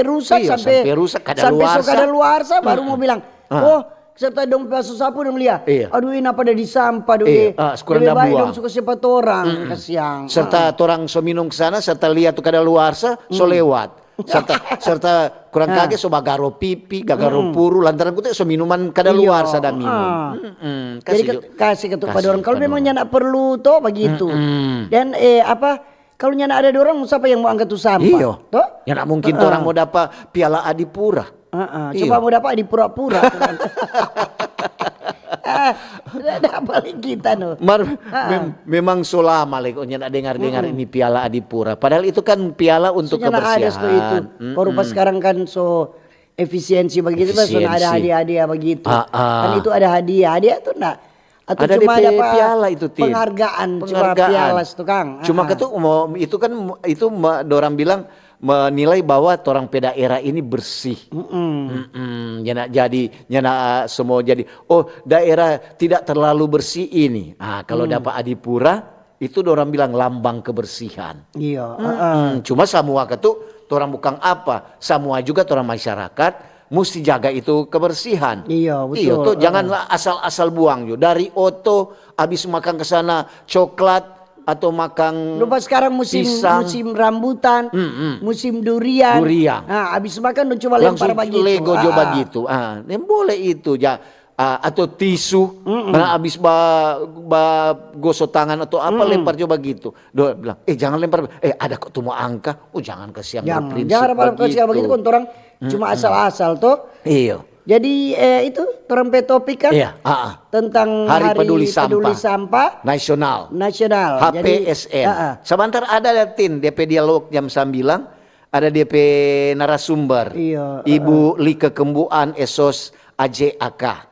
rusak, sampai rusak kadaluarsa baru mau bilang, oh serta dong pasu sapu dong lihat. Aduh ini apa ada di sampah dong sekurang lebih baik buang. dong suka siapa orang kasihan. Serta orang so minum ke sana, serta lihat tuh kadaluarsa so lewat. serta kurang kaget so bagaro pipi, gagaro puru lantaran kita so minuman kadaluarsa dan minum. Jadi kasih ketuk pada orang kalau memang nyana perlu toh begitu. Dan kalau nyana ada orang siapa yang mau angkat tuh sampah? Iya. Toh? Ya nak mungkin orang mau dapat piala Adipura. Coba mau dapat di pura-pura. Ada paling kita no. Memang so lama nyana dengar ini piala Adipura. Padahal itu kan piala untuk kebersihan. Ada itu. Baru pas sekarang kan so efisiensi begitu kan so ada hadiah begitu. Kan itu ada hadiah tuh enggak. Atau ada cuma DP piala itu penghargaan. Cuma piala itu Kang. Cuma itu kan itu orang bilang menilai bahwa orang daerah ini bersih. Nyana semua jadi daerah tidak terlalu bersih ini. Kalau dapat Adipura itu orang bilang lambang kebersihan. Iya. Cuma semua orang bukan apa, semua juga orang masyarakat mesti jaga itu kebersihan. Iya, betul. Iya tuh janganlah asal-asal buang yo. Dari habis makan ke sana coklat atau makan lupa sekarang musim rambutan, musim durian. Nah, habis makan lu coba lempar begitu. Lego coba gitu. Boleh itu ya. Atau tisu, habis gosok tangan atau apa lempar coba gitu. Dia bilang, jangan lempar. Ada kok tuh mau angka. Jangan kesian berprinsip. Jangan begitu. Begitu kan orang cuma asal-asal tuh. Iya. Jadi itu trompet topik kan tentang Hari Peduli Sampah Nasional. Jadi, HPSN. Sebentar ada Tin DP dialog jam 9 ada DP narasumber. Ibu Lika Kembuan Esos AJAK.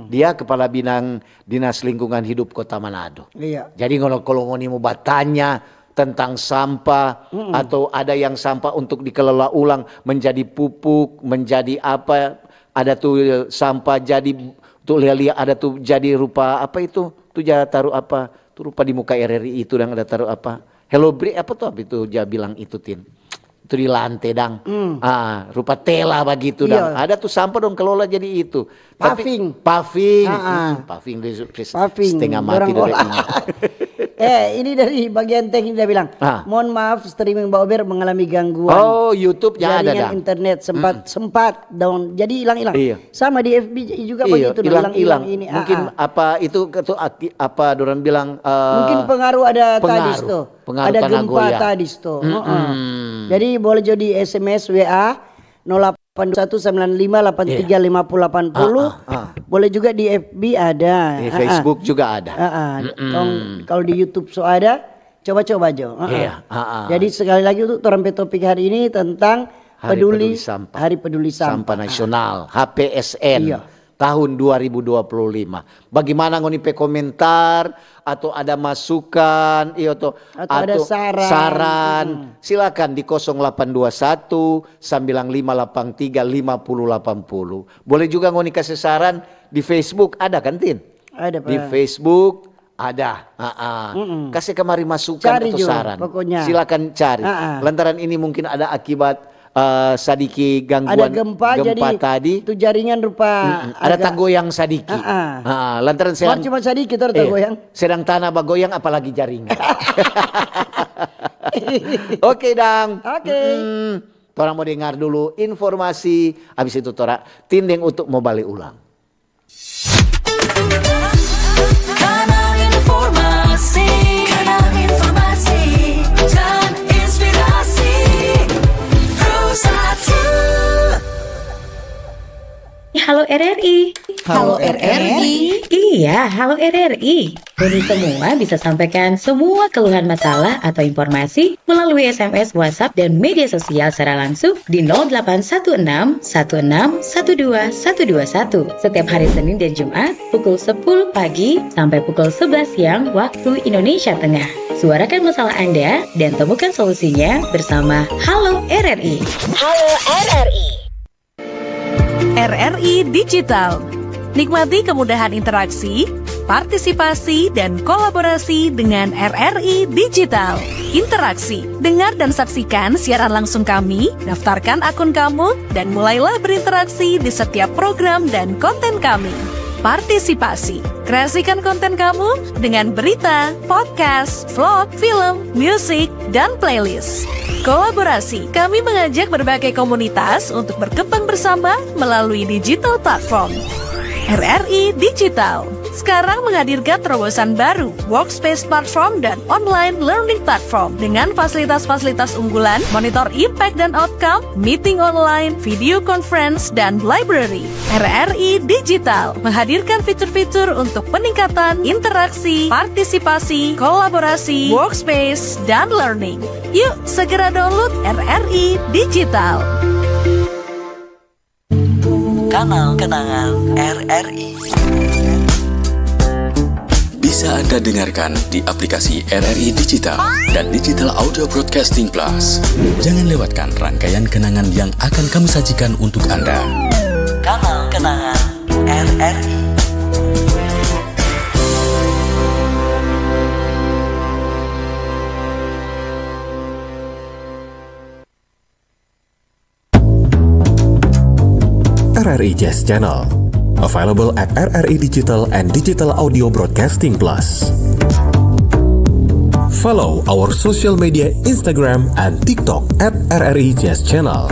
Dia kepala bidang Dinas Lingkungan Hidup Kota Manado. Jadi kalau ngoni mau bertanya tentang sampah atau ada yang sampah untuk dikelola ulang menjadi pupuk, menjadi apa? Ada tuh sampah jadi tuh lihat ada tuh jadi rupa apa itu? Tuh jadi taruh apa? Tuh rupa di muka RRI itu dan ada taruh apa? Hello Bre apa tuh itu dia bilang itu Tin. Itu di lantai dang. Rupa tela begitu dang. Ada tuh sampah dong kelola jadi itu. Paving. Paving setengah mati dari ini. Ini dari bagian teknik dia bilang, mohon maaf streaming Mbak Ober mengalami gangguan. YouTube-nya ada jaringan internet sempat down. Jadi hilang-hilang. Sama di FB juga begitu hilang-hilang ini. Mungkin apa itu apa orang bilang mungkin pengaruh ada tadi tuh. Ada gempa goyang. tadi tuh. Jadi boleh jadi SMS WA 081958358080. Boleh juga di FB ada. Di Facebook juga ada. Kalau di YouTube ada, coba-coba Jo. Jadi sekali lagi untuk topik hari ini tentang Hari Peduli Sampah Nasional HPSN. Tahun 2025. Bagaimana ngoni komentar atau ada masukan atau ada saran silakan di 0821 9583 5080. Boleh juga ngoni kasih saran di Facebook ada kan Tin? Ada Pak. Di Facebook ada. Kasih kemari masukan cari atau Jo, saran. Pokoknya. Silakan cari. Lantaran ini mungkin ada akibat sadiki gangguan ada gempa jadi tadi itu jaringan rupa ada tagoyang sadiki. Lantaran cuma sadiki itu tagoyang. Sedang tanah bagoyang apalagi jaringan. Oke dang. Orang mau dengar dulu informasi habis itu tora tindeng untuk mau balik ulang. Kanal informasi dan inspirasi. Halo RRI. Halo RRI. Iya, halo RRI. Kami semua bisa sampaikan semua keluhan masalah atau informasi melalui SMS, WhatsApp, dan media sosial secara langsung di 0816 16 12 121 setiap hari Senin dan Jumat pukul 10 pagi sampai pukul 11 siang waktu Indonesia Tengah. Suarakan masalah Anda dan temukan solusinya bersama Halo RRI. Halo RRI. RRI Digital. Nikmati kemudahan interaksi, partisipasi dan kolaborasi dengan RRI Digital. Interaksi, dengar dan saksikan siaran langsung kami, daftarkan akun kamu, dan mulailah berinteraksi di setiap program dan konten kami. Partisipasi, kreasikan konten kamu dengan berita, podcast, vlog, film, musik, dan playlist. Kolaborasi, kami mengajak berbagai komunitas untuk berkembang bersama melalui digital platform. RRI Digital sekarang menghadirkan terobosan baru, workspace platform dan online learning platform dengan fasilitas-fasilitas unggulan, monitor impact dan outcome, meeting online, video conference, dan library. RRI Digital menghadirkan fitur-fitur untuk peningkatan interaksi, partisipasi, kolaborasi, workspace, dan learning. Yuk, segera download RRI Digital. Kanal Kenangan RRI bisa Anda dengarkan di aplikasi RRI Digital dan Digital Audio Broadcasting Plus. Jangan lewatkan rangkaian kenangan yang akan kami sajikan untuk Anda. Kanal Kenangan RRI. RRI Jazz Channel, available at RRI Digital and Digital Audio Broadcasting Plus. Follow our social media Instagram and TikTok at RRI Jazz Channel.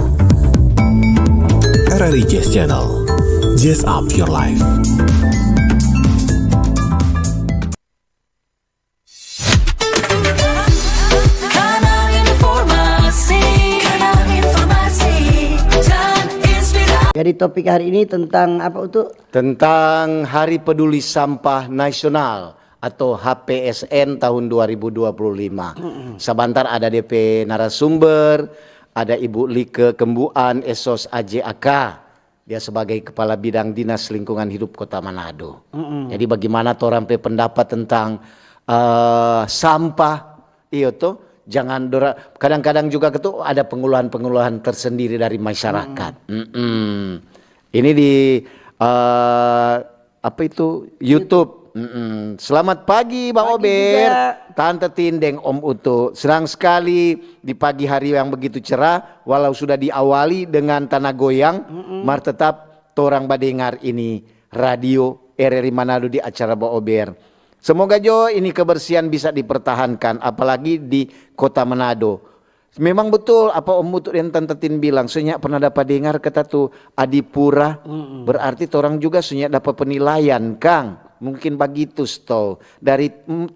RRI Jazz Channel, jazz up your life. Jadi topik hari ini tentang apa untuk? Tentang Hari Peduli Sampah Nasional atau HPSN tahun 2025. Sebentar ada DP narasumber, ada Ibu Like Kembuan, Esos AJAK. Dia sebagai Kepala Bidang Dinas Lingkungan Hidup Kota Manado. Jadi bagaimana orang pendapat tentang sampah, iyo tuh. Jangan kadang-kadang juga itu ada pengolahan tersendiri dari masyarakat. Ini di apa itu YouTube. Selamat pagi Bang Ober, Tante Tindeng, Om Uto. Senang sekali di pagi hari yang begitu cerah, walau sudah diawali dengan tanah goyang, mar tetap torang badengar ini radio RRI Manado di acara Bang Ober. Semoga Jo ini kebersihan bisa dipertahankan, apalagi di Kota Manado. Memang betul apa Om Mutut yang Tante Tin bilang, senyak pernah dapat dengar kata tuh Adipura, berarti orang juga senyak dapat penilaian Kang. Mungkin begitu stol dari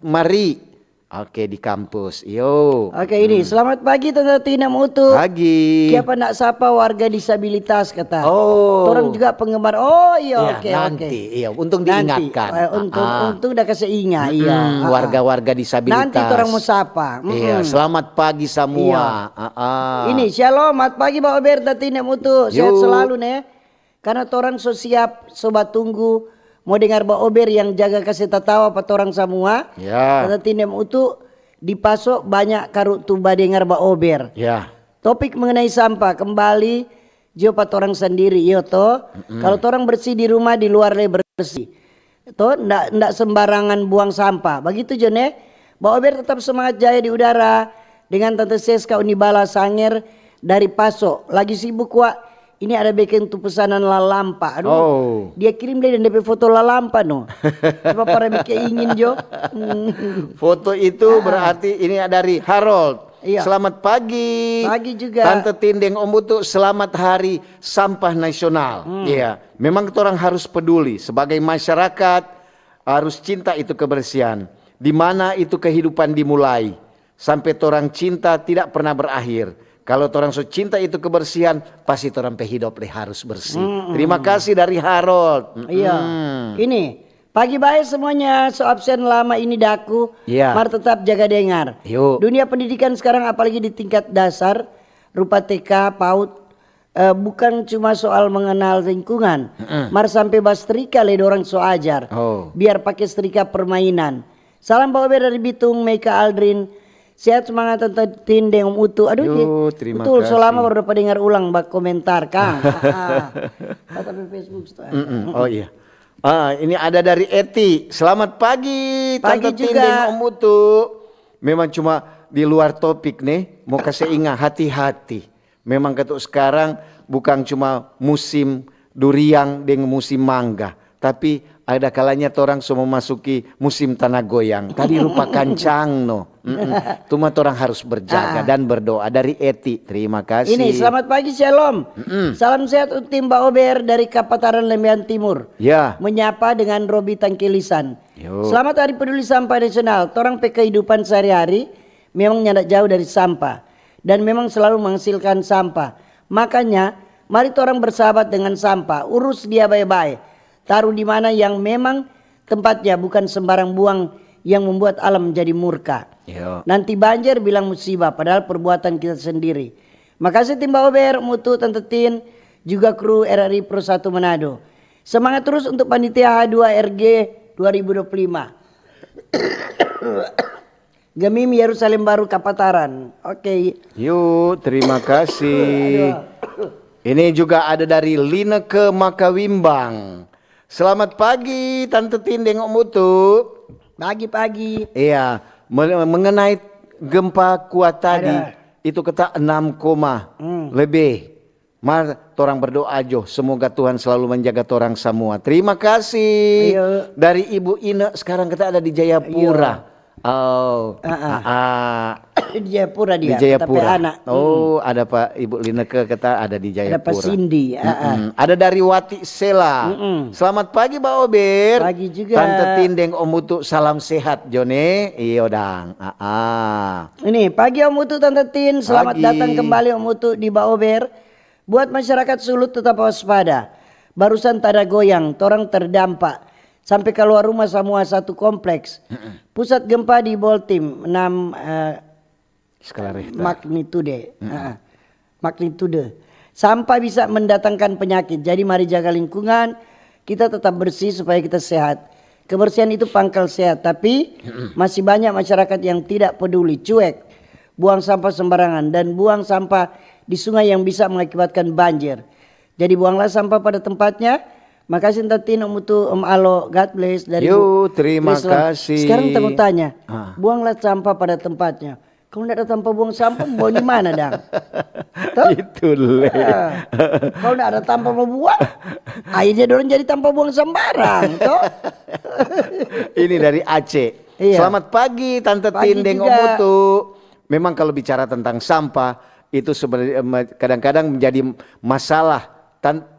Mari. Oke, di kampus. Yo. Oke, ini selamat pagi Tante Tina Mutu. Pagi. Siapa nak sapa warga disabilitas kata. Oh. Orang juga penggemar. Oh iya, oke. Nanti, iya, untung diingatkan. Untung udah kasih ingat, iya. Warga-warga disabilitas. Nanti orang mau sapa. Iya, selamat pagi semua. Ini shalom, selamat pagi Pak Ober, Tante Tina Mutu. Sehat selalu nih. Karena orang so siap, sobat tunggu. Mau dengar Mbak Ober yang jaga kasih tatawa apa orang semua. Ya. Kata tinem itu dipasok banyak karut tuba dengar Mbak Ober. Ya. Topik mengenai sampah kembali jo pat orang sendiri yo to. Kalau orang bersih di rumah di luar le bersih. To ndak sembarangan buang sampah. Begitu jo ne. Mbak Ober tetap semangat jaya di udara dengan Tante Seska Unibala Sanger dari Paso. Lagi sibuk Wak. Ini ada bikin tuh pesanan lalampa. Aduh, dia kirim dia dan DP foto lalampa no. Coba para bikin ingin Jo. Foto itu berarti ini dari Harold. Iya. Selamat pagi. Pagi juga. Tante Tindeng Om Butu, selamat Hari Sampah Nasional. Iya, memang kita orang harus peduli sebagai masyarakat, harus cinta itu kebersihan. Di mana itu kehidupan dimulai. Sampai orang cinta tidak pernah berakhir. Kalau orang so cinta itu kebersihan, pasti orang hidup harus bersih. Terima kasih dari Harold. Iya. Ini pagi baik semuanya. So absen lama ini daku. Iya. Mar tetap jaga dengar. Yuk. Dunia pendidikan sekarang apalagi di tingkat dasar, rupa TK, PAUD, bukan cuma soal mengenal lingkungan. Mar sampai bastrika le dorang so ajar. Biar pakai setrika permainan. Salam Pak Ober dari Bitung, Meika Aldrin. Sehat semangat Tante Tindeng Om Utu. Aduh, terima betul kasih. selama baru dapat dengar ulang bak komentar Kang. Tapi Facebook Oh iya. Ini ada dari Eti. Selamat pagi, Pagi Tante Tin juga. dan Om Utu. Memang cuma di luar topik nih, mau kasih ingat hati-hati. Memang ketuk sekarang bukan cuma musim durian dengan musim mangga, tapi ada kalanya orang semua memasuki musim tanah goyang. Tadi rupa kancang no. Cuma orang harus berjaga dan berdoa. Dari Eti, terima kasih. Ini selamat pagi Shalom. Salam sehat untuk tim Mbak Ober dari Kapataran Lembean Timur. Ya. Menyapa dengan Robi Tangkilisan. Yo. Selamat Hari Peduli Sampah Nasional. Torang pe kehidupan sehari-hari memang nyadak jauh dari sampah dan memang selalu menghasilkan sampah. Makanya mari torang bersahabat dengan sampah, urus dia baik-baik. Taruh di mana yang memang tempatnya, bukan sembarang buang yang membuat alam menjadi murka. Yo. Nanti banjir bilang musibah, padahal perbuatan kita sendiri. Makasih tim Mbak Ober, Mutu, Tante Tin, juga kru RRI Pro 1 Manado. Semangat terus untuk panitia H2RG 2025. Gemim Yerusalem Baru Kapataran. Oke. Yuk, terima kasih. Ini juga ada dari Lineke Makawimbang. Selamat pagi Tante Tin dengan Om Utu. Pagi-pagi. Iya, mengenai gempa kuat tadi itu kata 6, lebih. Mar torang berdoa jo, semoga Tuhan selalu menjaga torang semua. Terima kasih. Ayo. Dari Ibu Ine sekarang kita ada di Jayapura. Oh, Di Jayapura di dia. Jayapura. Tapi anak. Oh, ada Pak Ibu Lineke kata ada di Ada Pak Jayapura. Cindy. Ada dari Wati Sela. Selamat pagi Mbak Ober. Pagi juga. Tante Tindeng Om Utu salam sehat Jone. Iyo dang. Ini pagi Om Utu Tante Tin. Selamat Pagi. datang kembali Om Utu di Mbak Ober. Buat masyarakat Sulut tetap waspada. Barusan tada goyang, torang terdampak. Sampai keluar rumah semua satu kompleks. Pusat gempa di Boltim 6 Skala Richter. magnitude. Sampah bisa mendatangkan penyakit. Jadi mari jaga lingkungan. Kita tetap bersih supaya kita sehat. Kebersihan itu pangkal sehat. Tapi masih banyak masyarakat yang tidak peduli, cuek, buang sampah sembarangan dan buang sampah di sungai yang bisa mengakibatkan banjir. Jadi buanglah sampah pada tempatnya. Makasih Tatin, Om Utu, Om Alo, God bless dari Yo, terima Islam. kasih. Sekarang aku tanya, buanglah sampah pada tempatnya. Kalau tidak ada tempat buang sampah, mau di mana dang? Toh? Itu le. Kalau tidak ada tempat mau buang, akhirnya dorong jadi tempat buang sembarang. Toh? Ini dari Aceh. Iya. Selamat pagi Tante Pagi Tindeng juga. Om Utu. Memang kalau bicara tentang sampah itu sebenarnya kadang-kadang menjadi masalah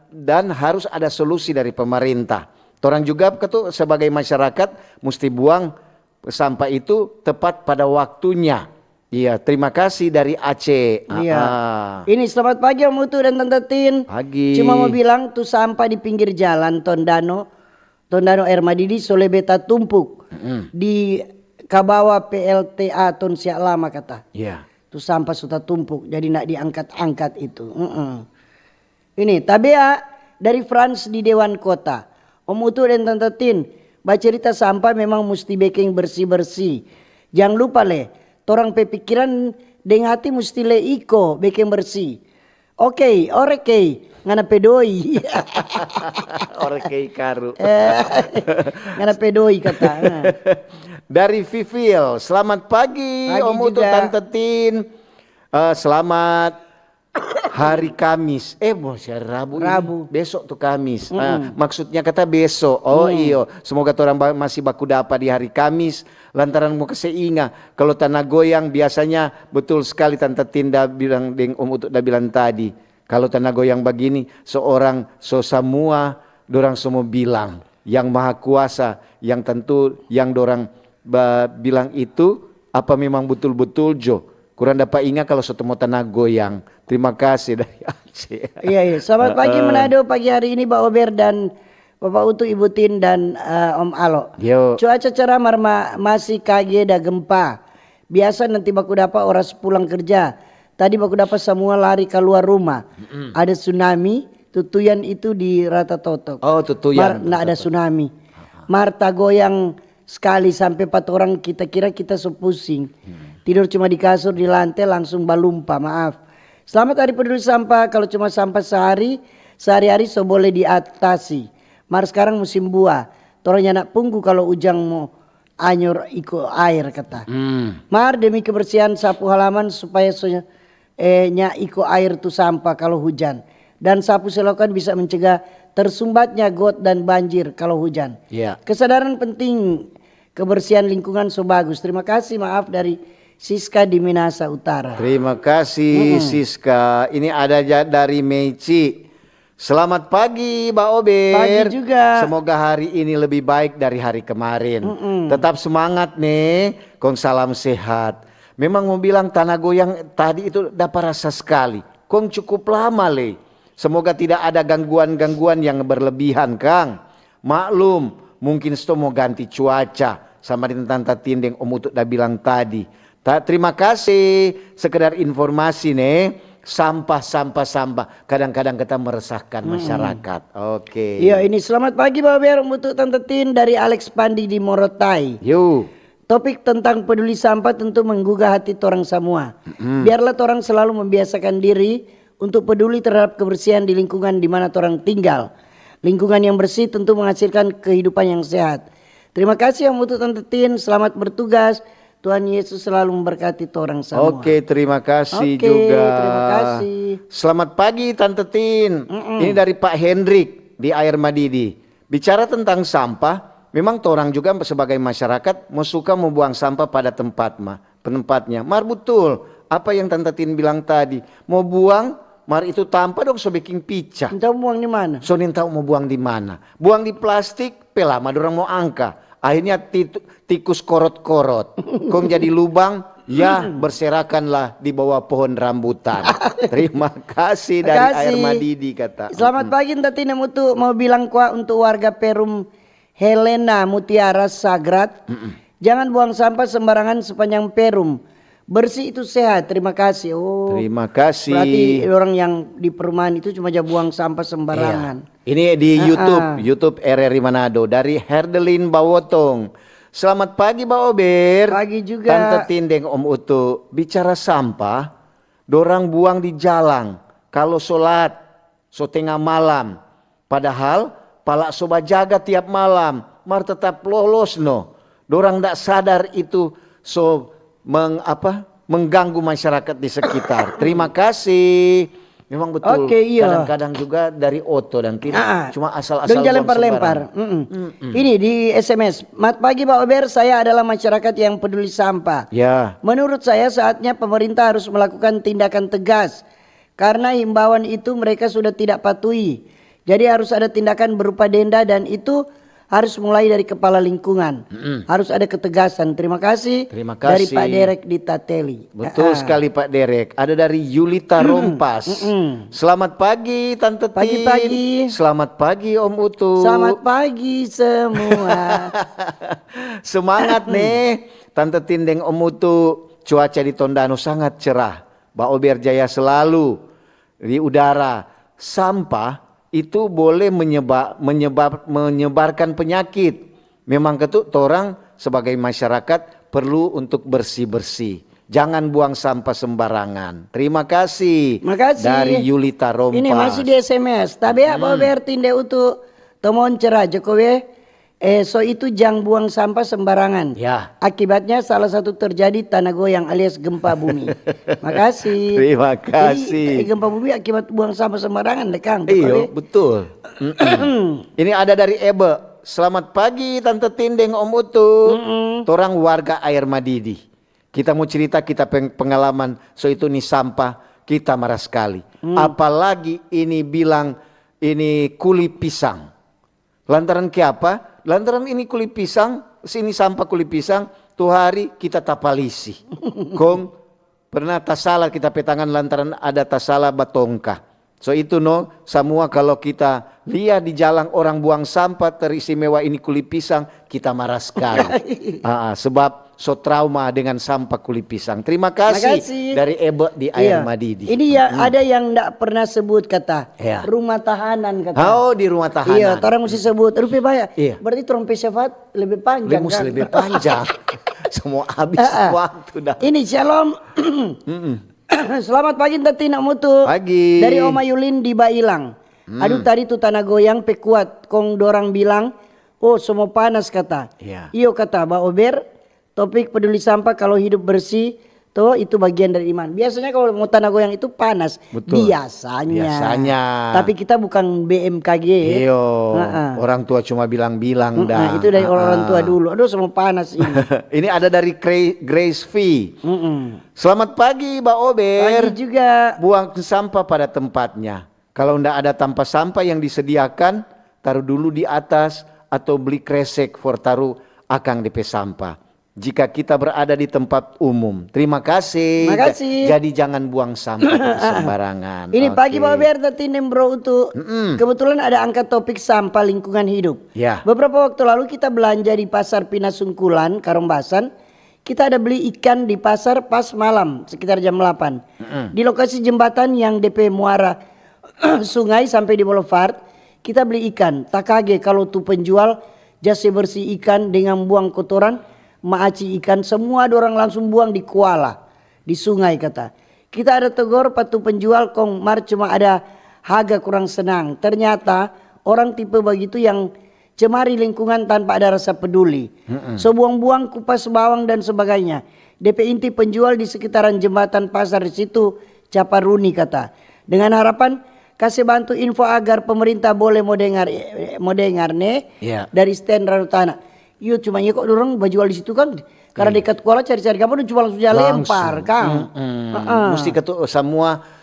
dan harus ada solusi dari pemerintah. Orang juga sebagai masyarakat mesti buang sampah itu tepat pada waktunya. Iya, terima kasih dari Aceh. Iya. Ini selamat pagi Om Utu dan Tante Tin. Pagi. Cuma mau bilang tuh sampah di pinggir jalan Tondano Air Madidi Solebeta tumpuk di Kabawa PLTA Ton Siak Lama kata. Iya. Tuh sampah sudah tumpuk jadi nak diangkat-angkat itu. Ini Tabea dari France di Dewan Kota. Om Utu dan Tante Tin, baca cerita sampah memang mesti baking bersih-bersih. Jangan lupa le, torang pepikiran dengan hati mesti le iko baking bersih. Oke, ngana pedoi. Orkei karu. Ngana pedoi kata. Dari Vivil, selamat pagi, Pagi Om Utu, juga. Tante Tin. Selamat hari Kamis. Bosnya Rabu. Rabu. Besok tuh Kamis. Maksudnya kata besok. Oh iyo. Semoga orang masih baku dapat di hari Kamis. Lantaran mau keseinga. Kalau tanah goyang biasanya betul sekali Tante Tinda bilang dengan Om Utu dah bilang tadi. Kalau tanah goyang begini seorang semua dorang semua bilang yang maha kuasa yang tentu yang dorang bilang itu apa memang betul-betul Jo. Kurang dapat ingat kalau suatu mau tanah goyang. Terima kasih dari Aceh. Iya. Selamat pagi Manado. Pagi hari ini Mbak Ober dan Bapak Utu, Ibu Tin dan Om Alo. Yo. Cuaca cerah masih kaget dah gempa. Biasa nanti baku dapat orang pulang kerja. Tadi baku dapat semua lari keluar rumah. Ada tsunami. Tutuyan itu di Rata Totok. Oh, Tutuyan. Nggak ada tsunami. Marta goyang sekali sampai 4 orang kita kira kita sepusing. Tidur cuma di kasur di lantai langsung balumpa, maaf. Selamat Hari Peduli Sampah. Kalau cuma sampah sehari-hari so boleh diatasi. Mar sekarang musim buah. Torangnya nak punggu kalau ujang mau anyur iko air kata. Mar demi kebersihan sapu halaman supaya nya iko air tu sampah kalau hujan. Dan sapu selokan bisa mencegah tersumbatnya got dan banjir kalau hujan. Ya. Kesadaran penting kebersihan lingkungan so bagus. Terima kasih, maaf dari Siska di Minasa Utara. Terima kasih Siska. Ini ada dari Meici. Selamat pagi Mbak Ober. Pagi juga. Semoga hari ini lebih baik dari hari kemarin. Tetap semangat nih. Kong salam sehat. Memang mau bilang tanah goyang tadi itu dapat rasa sekali. Kong cukup lama le. Semoga tidak ada gangguan-gangguan yang berlebihan Kang. Maklum mungkin sto mau ganti cuaca. Sama dengan Tante Tindeng Om Utut dah bilang tadi. Terima kasih. Sekedar informasi nih. Sampah. Kadang-kadang kita meresahkan masyarakat. Oke. Iya ini selamat pagi Bapak Biar untuk Tante Tin dari Alex Pandi di Morotai. Yuk. Topik tentang peduli sampah tentu menggugah hati torang semua. Biarlah torang selalu membiasakan diri untuk peduli terhadap kebersihan di lingkungan di mana torang tinggal. Lingkungan yang bersih tentu menghasilkan kehidupan yang sehat. Terima kasih Om Utut Tante Tin, selamat bertugas. Tuhan Yesus selalu memberkati torang semua. Oke, terima kasih Oke, juga. terima kasih. Selamat pagi Tante Tin. Ini dari Pak Hendrik di Air Madidi. Bicara tentang sampah, memang torang juga sebagai masyarakat mau suka membuang sampah pada tempatnya. Mar betul, apa yang Tante Tin bilang tadi. Mau buang, mar itu tanpa dong so bikin pica. Entah buang di mana? So tahu mau buang di mana. Buang di plastik, pelama dorang mau angka. Akhirnya tikus korot-korot. Kong jadi lubang, ya berserakanlah di bawah pohon rambutan. Terima kasih dari Air Madidi kata. Selamat pagi Tante Tina Mutu, mau bilang kuah untuk warga Perum Helena Mutiara Sagrat. Jangan buang sampah sembarangan sepanjang Perum. Bersih itu sehat. Terima kasih. Oh. Terima kasih. Berarti orang yang di perumahan itu cuma aja buang sampah sembarangan. Iya. Ini di YouTube RRI Manado dari Herdelin Bawotong. Selamat pagi Mbak Ober. Pagi juga. Tante Tindeng Om Utu. Bicara sampah, dorang buang di jalan. Kalau sholat, so tengah malam. Padahal pala soba jaga tiap malam. Mar tetap lolos no. Dorang ndak sadar itu so mengganggu masyarakat di sekitar. Terima kasih. Memang betul. Oke, iya. Kadang-kadang juga dari Oto dan tidak cuma asal-asal Dong jalan buang lempar. Ini di SMS. Mat pagi Pak Ober, saya adalah masyarakat yang peduli sampah. Ya. Menurut saya saatnya pemerintah harus melakukan tindakan tegas. Karena himbauan itu mereka sudah tidak patuhi. Jadi harus ada tindakan berupa denda dan itu harus mulai dari kepala lingkungan. Harus ada ketegasan. Terima kasih. Terima kasih. Dari Pak Derek di Tateli. Betul sekali Pak Derek. Ada dari Yulita Rompas. Selamat pagi Tante Tin. Pagi-pagi. Selamat pagi Om Utu. Selamat pagi semua. Semangat nih Tante Tindeng Om Utu. Cuaca di Tondano sangat cerah. Mbak Ober jaya selalu di udara. Sampah itu boleh menyebarkan penyakit. Memang ketut orang sebagai masyarakat perlu untuk bersih-bersih. Jangan buang sampah sembarangan. Terima kasih. Makasih. Dari Yulita Rompas. Ini masih di SMS. Tapi ya Pak Ober tinde untuk tomon cerah Jokowi. So itu jangan buang sampah sembarangan. Ya. Akibatnya salah satu terjadi tanah goyang alias gempa bumi. Makasih. Terima kasih. Jadi, gempa bumi akibat buang sampah sembarangan deh Kang. Iya betul. Ini ada dari Ebe. Selamat pagi Tante Tindeng Om Utu. Torang warga Air Madidi. Kita mau cerita kita pengalaman. So itu nih sampah kita marah sekali. Apalagi ini bilang ini kulit pisang. Lantaran ke apa? Lantaran ini kulit pisang, sini sampah kulit pisang, tuh hari kita tapalisi. Kong pernah tasala kita petangan lantaran ada tasala batongka. So itu no, semua kalau kita lihat di jalan orang buang sampah teristimewa ini kulit pisang, kita marah sekali. Sebab so trauma dengan sampah kulit pisang. Terima kasih. Dari Ebe di Air Madidi. Ini ya ada yang enggak pernah sebut kata rumah tahanan kata. Oh di rumah tahanan. Iya, orang mesti sebut. Rupiah banyak. Iya. Berarti trompet syafaat lebih panjang kan? Lebih panjang. Semua habis waktu dah. Ini shalom. Selamat pagi Tatina Mutu. Pagi. Dari Oma Yulin di Bailang. Aduh tadi tuh tanah goyang pe kuat. Kong dorang bilang, oh semua panas kata. Iya. Iyo kata Mbak Ober, topik peduli sampah kalau hidup bersih, toh itu bagian dari iman. Biasanya kalau mau tanah goyang itu panas. Betul. Biasanya. Tapi kita bukan BMKG. Iyo, orang tua cuma bilang-bilang dah. Itu dari orang tua dulu. Aduh semua panas ini. Ini ada dari Grace V. Selamat pagi Mbak Ober. Pagi juga. Buang sampah pada tempatnya. Kalau ndak ada tempat sampah yang disediakan, taruh dulu di atas atau beli kresek for taruh akang DP sampah. Jika kita berada di tempat umum. Terima kasih. Jadi jangan buang sampah sembarangan. Ini pagi Pak Ber tadi bro untuk kebetulan ada angkat topik sampah lingkungan hidup. Ya. Beberapa waktu lalu kita belanja di pasar Pinasungkulan, Karombasan. Kita ada beli ikan di pasar pas malam sekitar jam 8. Di lokasi jembatan yang DP muara sungai sampai di boulevard, kita beli ikan. Tak kaget kalau tuh penjual jasa bersih ikan dengan buang kotoran, maaci ikan semua dorang langsung buang di kuala, di sungai kata. Kita ada tegur patu penjual kong mar cuma ada harga kurang senang. Ternyata orang tipe begitu yang cemari lingkungan tanpa ada rasa peduli. So buang-buang kupas bawang dan sebagainya. DP inti penjual di sekitaran jembatan pasar di situ Caparuni kata. Dengan harapan kasih bantu info agar pemerintah boleh mau dengar dari stand Ranutana. Iya cuma ya kok dorong bajual di situ kan karena dekat kuala cari-cari kamu dan cuma langsung lempar kan. Mesti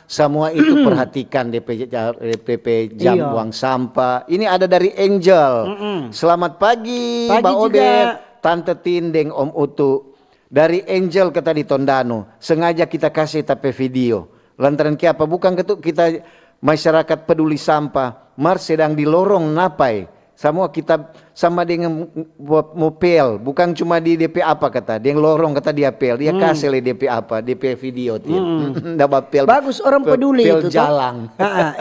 semua itu perhatikan DP jam buang sampah. Ini ada dari Angel. Selamat pagi Mbak Ober, Tante Tindeng, Om Utu. Dari Angel kata di Tondano. Sengaja kita kasih tapi video. Lantaran apa? Bukan kita masyarakat peduli sampah, mar sedang di lorong napai. Semua kita sama dengan mopel, bukan cuma di DP apa kata, dia lorong kata dia pel, dia kasih le DP apa, DP video dia. Bagus orang peduli itu jalan.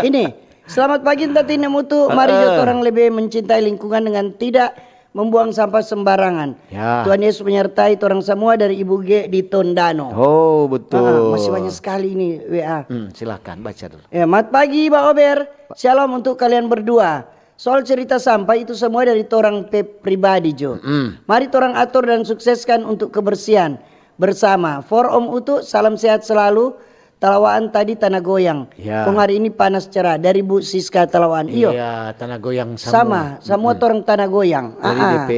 Ini selamat pagi Tati Nemutu, mari orang lebih mencintai lingkungan dengan tidak membuang sampah sembarangan. Tuhan Yesus menyertai orang semua dari Ibu G di Tondano. Oh betul. Masih banyak sekali ini WA. Silakan baca dulu. Ya, selamat pagi Mbak Ober. Shalom untuk kalian berdua. Soal cerita sampah itu semua dari torang pribadi Jo. Mari torang atur dan sukseskan untuk kebersihan bersama. For Om Utu, salam sehat selalu. Talawaan tadi tanah goyang. Kong hari ini panas cerah dari Bu Siska Talawaan. Iya, tanah goyang semua orang tanah goyang. Dari DP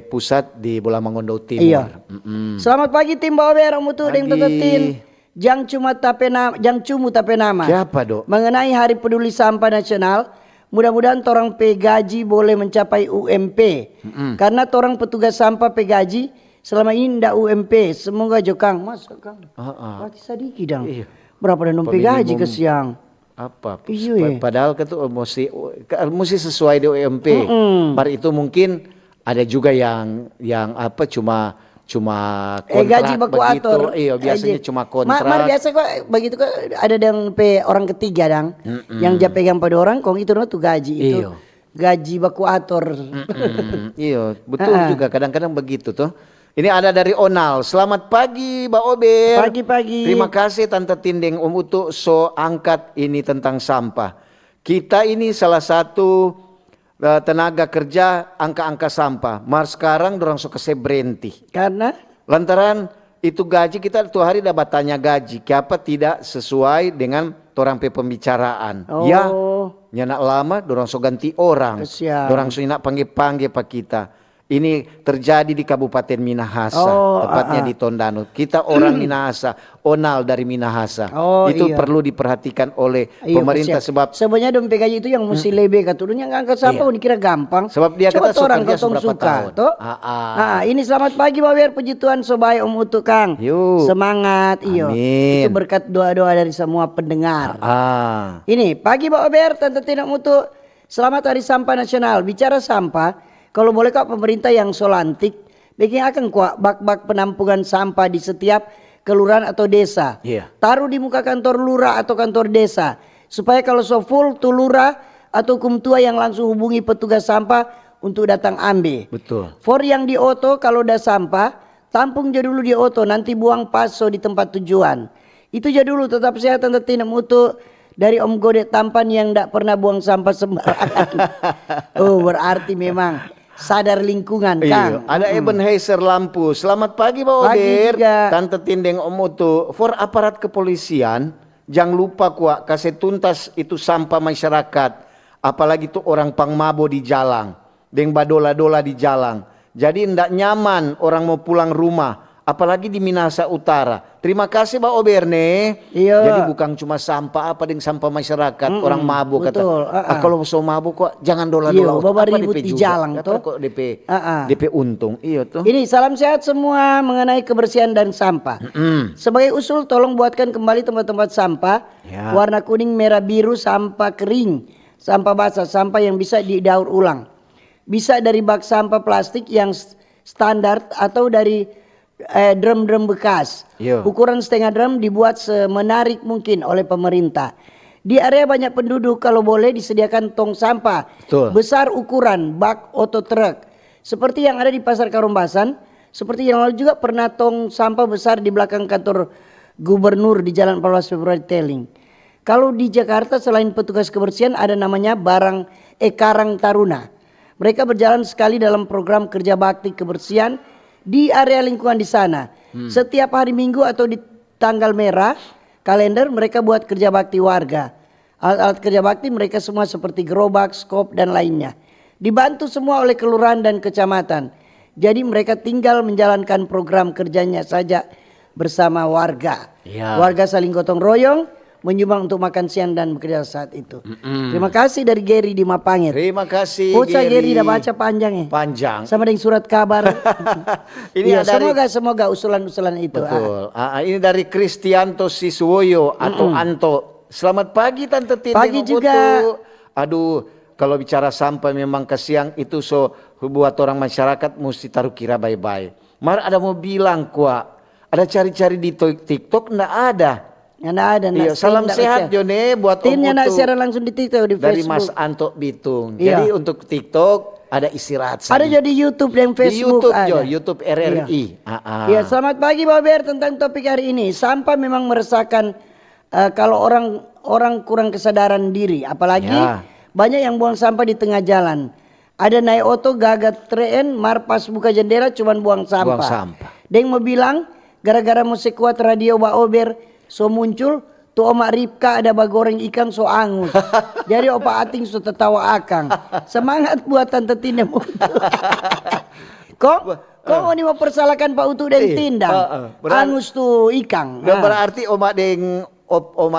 pusat di Bola Mangondo Timur. Iya. Selamat pagi tim Mbak Ober, Om Utu dan Tetetin. Jang cumu tape nama. Siapa dok? Mengenai Hari Peduli Sampah Nasional, mudah-mudahan torang gaji boleh mencapai UMP. Karena torang petugas sampah gaji selama ini ndak UMP. Semoga Jokang. Mas Kang. Berarti sedikit dong. Iya. Berapa dan gaji ke siang? Apa? Padahal itu mesti sesuai di UMP. Par itu mungkin ada juga yang apa cuma kontrak gaji baku begitu. atur. Iya, biasanya cuma kontrak. Mar biasa kok begitu kok ada yang orang ketiga dang yang dia pegang pada orang kong itu tuh gaji itu. Gaji baku atur. Iya, betul juga kadang-kadang begitu tuh. Ini ada dari Onal. Selamat pagi Mbak Ober. Pagi-pagi. Terima kasih Tante Tindeng Om Utu so angkat ini tentang sampah. Kita ini salah satu tenaga kerja angka-angka sampah. Mar sekarang dorang suka berhenti. Karena? Lantaran itu gaji kita tuh hari dapat tanya gaji. Kenapa tidak sesuai dengan orang pembicaraan. Ya, nyanak lama dorang so ganti orang. Dorang so nak panggil-panggil pak kita. Ini terjadi di Kabupaten Minahasa, tepatnya di Tondano. Kita orang Minahasa, Onal dari Minahasa. Itu perlu diperhatikan oleh pemerintah sebab sebenarnya dompet gaji itu yang mesti lebih katanya ngangkat sampah dikira gampang. Sebab dia kata orang kerja seberapa tahun. Ini selamat pagi Pak Wer, puji Tuhan sobai Om Utu Kang. Semangat iyo. Itu berkat doa-doa dari semua pendengar. Ini pagi Pak Wer, Tante Tina Mutu. Selamat Hari Sampah Nasional. Bicara sampah, kalau boleh kak pemerintah yang solantik bikin akan kuat bak-bak penampungan sampah di setiap kelurahan atau desa. Taruh di muka kantor lurah atau kantor desa. Supaya kalau so full tuh lurah atau hukum tua yang langsung hubungi petugas sampah untuk datang ambil. Betul. For yang di oto kalau udah sampah, tampung aja dulu di oto nanti buang paso di tempat tujuan. Itu aja dulu tetap sehat Tante Tina Mutu dari Om Gode Tampan yang tidak pernah buang sampah sembarangan. Oh, berarti memang sadar lingkungan, Kang. Iya, ada Ebenezer Lampu. Selamat pagi Pak Pagi Ober. juga. Tante Tindeng Om Utu. For aparat kepolisian, jangan lupa kuat kasih tuntas itu sampah masyarakat. Apalagi tuh orang pangmabo di jalan, deng badola-dola di jalan. Jadi ndak nyaman orang mau pulang rumah, apalagi di Minahasa Utara. Terima kasih Pak Ober nih. Iya. Jadi bukan cuma sampah apa deng sampah masyarakat, orang mabuk kata. betul, Kalau so mabuk kok jangan Iya, dola-dola. bawa Apa ribut di DP juga? jalan Apa tuh. kok DP Ah. DP untung. Iya tuh. Ini salam sehat semua mengenai kebersihan dan sampah. Sebagai usul tolong buatkan kembali tempat-tempat sampah Ya. warna kuning, merah, biru, sampah kering, sampah basah, sampah yang bisa didaur ulang. Bisa dari bak sampah plastik yang standar atau dari drum-drum bekas. Yo. Ukuran setengah drum dibuat semenarik mungkin oleh pemerintah. Di area banyak penduduk kalau boleh disediakan tong sampah Betul. besar ukuran bak auto truk seperti yang ada di Pasar Karombasan. Seperti yang lalu juga pernah tong sampah besar di belakang kantor gubernur di Jalan 14 Februari Teling. Kalau di Jakarta selain petugas kebersihan ada namanya Karang Taruna. Mereka berjalan sekali dalam program kerja bakti kebersihan di area lingkungan di sana. Setiap hari Minggu atau di tanggal merah kalender mereka buat kerja bakti warga. Alat-alat kerja bakti mereka semua seperti gerobak, skop dan lainnya. Dibantu semua oleh kelurahan dan kecamatan. Jadi mereka tinggal menjalankan program kerjanya saja bersama warga. Ya. Warga saling gotong royong menyumbang untuk makan siang dan bekerja saat itu. Terima kasih dari Gary di Mapangit. Terima kasih Bocah Gary udah baca panjang ya. Panjang. Sama dengan surat kabar. Ini Iya, dari semoga usulan-usulan itu. betul. Ini dari Kristianto Siswoyo atau Anto. Selamat pagi Tante Tindeng. Pagi Om juga. Utu. Aduh, kalau bicara sampah memang kesiang itu buat orang masyarakat mesti taruh kira baik-baik. Mar ada mau bilang kuat. Ada cari-cari di TikTok enggak ada. Nggak ada. Iya, salam sehat Jone buat Timnya Om nak Utu. siaran langsung di TikTok di Dari Facebook. Mas Anto Bitung. Iya. Jadi untuk TikTok ada istirahat saja. Ada juga di YouTube dan Di Facebook YouTube ada. Jo, YouTube RRI. Iya, selamat pagi Pak Ber tentang topik hari ini. Sampah memang meresahkan kalau orang kurang kesadaran diri, apalagi Ya. banyak yang buang sampah di tengah jalan. Ada naik oto gagat tren, marpas buka jendela cuman buang sampah. Buang sampah. Deng mau bilang gara-gara musik kuat radio Pak Ober so muncul tuh Oma Ripka ada bagoreng ikan so angus. Jadi Opa Ating so tertawa akang. Semangat buat Tante Tinda Utu. Kok ini mau persalahkan Pak Utu dan Tindang? Angus tuh ikan. Nah, berarti Oma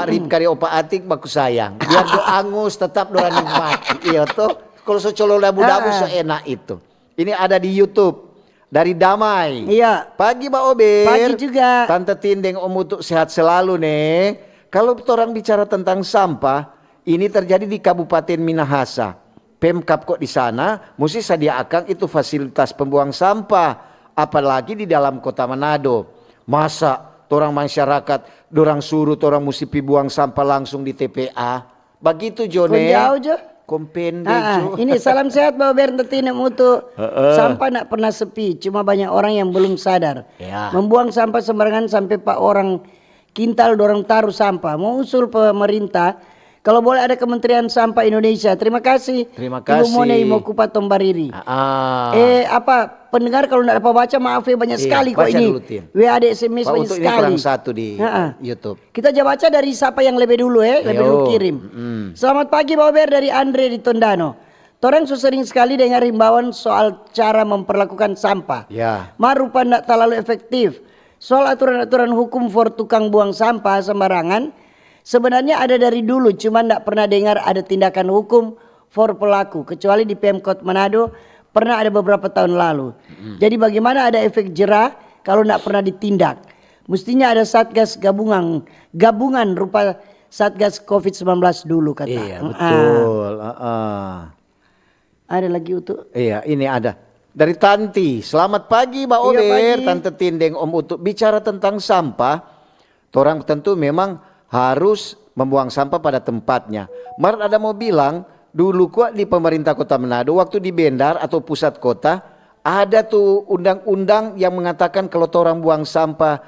Ripka di Opa Atik baku sayang. Biar do angus tetap do nikmat. Iya tuh. Kalau so colo dabu-dabu so enak itu. Ini ada di YouTube dari Damai. Iya. Pagi Pak Ober. Pagi juga. Tante Tindeng Om Utu sehat selalu nih. Kalau orang bicara tentang sampah, ini terjadi di Kabupaten Minahasa. Pemkab kok di sana mesti sediakan itu fasilitas pembuang sampah, apalagi di dalam kota Manado. Masa orang masyarakat dorang suruh orang mesti pi buang sampah langsung di TPA. Begitu Jone. Jauh Jo. Kompende Jo. Ini salam sehat Bapak Bernardina Mutu. Sampah nak pernah sepi, cuma banyak orang yang belum sadar. Ya. Membuang sampah sembarangan sampai pak orang kintal dorang taruh sampah. Mau usul pemerintah, kalau boleh ada Kementerian Sampah Indonesia. Terima kasih. Terima Ibu kasih. Mone Imokupa Tombariri. Pendengar kalau tidak dapat baca maaf ya banyak Iya, sekali kok baca ini. dulu, Tin. WAD SMS Pak banyak Utu ini sekali. kurang satu di YouTube. Kita aja baca dari siapa yang lebih dulu lebih Ayo. dulu kirim. Selamat pagi Pak Ober dari Andre di Tondano. Torang sering sekali dengar himbauan soal cara memperlakukan sampah. Ya. Marupa tidak terlalu efektif. Soal aturan-aturan hukum for tukang buang sampah sembarangan, sebenarnya ada dari dulu, cuma tidak pernah dengar ada tindakan hukum for pelaku. Kecuali di Pemkot Manado pernah ada beberapa tahun lalu. Jadi bagaimana ada efek jerah kalau tidak pernah ditindak? Mestinya ada satgas gabungan rupa satgas COVID-19 dulu kata. Iya betul. Ada lagi Utu? Iya ini ada. Dari Tanti, selamat pagi Mbak Iya, Ober, pagi. Tante Tindeng Om Utu. Bicara tentang sampah, orang tentu memang harus membuang sampah pada tempatnya. Mar ada mau bilang, dulu kok di pemerintah kota Manado, waktu di Bendar atau pusat kota, ada tuh undang-undang yang mengatakan kalau orang buang sampah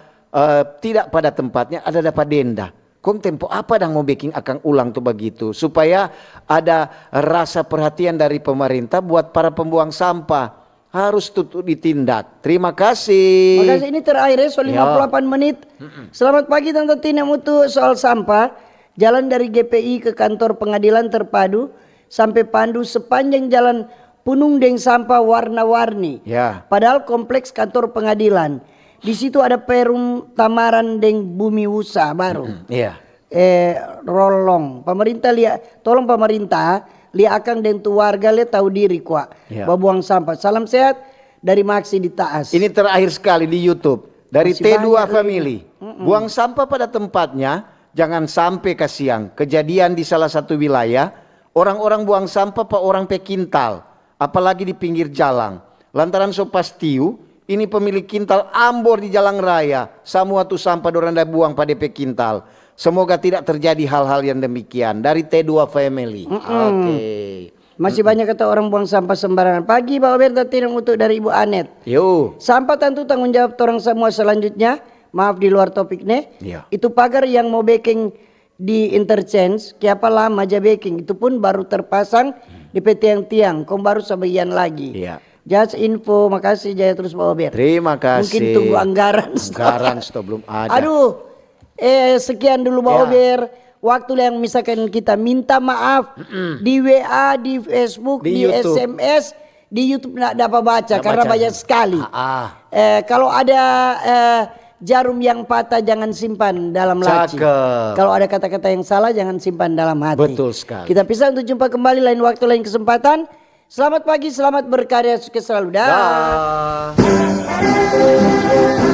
tidak pada tempatnya, ada dapat denda. Kong tempo apa dang mau bikin akang ulang tuh begitu supaya ada rasa perhatian dari pemerintah buat para pembuang sampah. Harus tutup ditindak. Terima kasih. Makasih, ini terakhir ya, soal 58 menit. Selamat pagi Tante Tina Mutu, soal sampah. Jalan dari GPI ke kantor pengadilan terpadu sampai Pandu sepanjang jalan penuh dengan sampah warna-warni. Ya. Padahal kompleks kantor pengadilan. Di situ ada perum Tamaran deng Bumi Wusa baru. Iya. Rolong. Pemerintah lihat, tolong pemerintah lihat akan dan tu warga lihat tahu diri kuat. Ya. Babuang sampah. Salam sehat dari Maksi di Taas. Ini terakhir sekali di YouTube dari Masih T2 banyak Family. Buang sampah pada tempatnya, jangan sampai kasihan. Kejadian di salah satu wilayah, orang-orang buang sampah pak orang pekintal, apalagi di pinggir jalan. Lantaran so pastiu, ini pemilik kintal ambor di jalan raya. Semua tu sampah doranda buang pada pekintal. Semoga tidak terjadi hal-hal yang demikian. Dari T2 Family. Oke. Masih banyak kata orang buang sampah sembarangan. Pagi Pak Oberta tidak untuk dari Ibu Anet. Yo. Sampah tentu tanggung jawab orang semua selanjutnya. Maaf di luar topik nih. Iya. Itu pagar yang mau backing di interchange. Kiapa lama aja backing. Itu pun baru terpasang di tiang-tiang. Kau baru sebagian lagi. Iya. Just info. Makasih Jaya terus Pak Ober. Terima kasih. Mungkin tunggu anggaran. Anggaran stop belum ada. Aduh. Sekian dulu Pak Ober. Waktu yang misalkan kita minta maaf di WA, di Facebook, di YouTube. SMS, di YouTube nggak dapat baca karena baca. banyak sekali. Kalau ada jarum yang patah jangan simpan dalam laci. Cakep. Kalau ada kata-kata yang salah jangan simpan dalam hati. Betul sekali. Kita pisah untuk jumpa kembali lain waktu lain kesempatan. Selamat pagi, selamat berkarya, sukses selalu. Dah. Dah.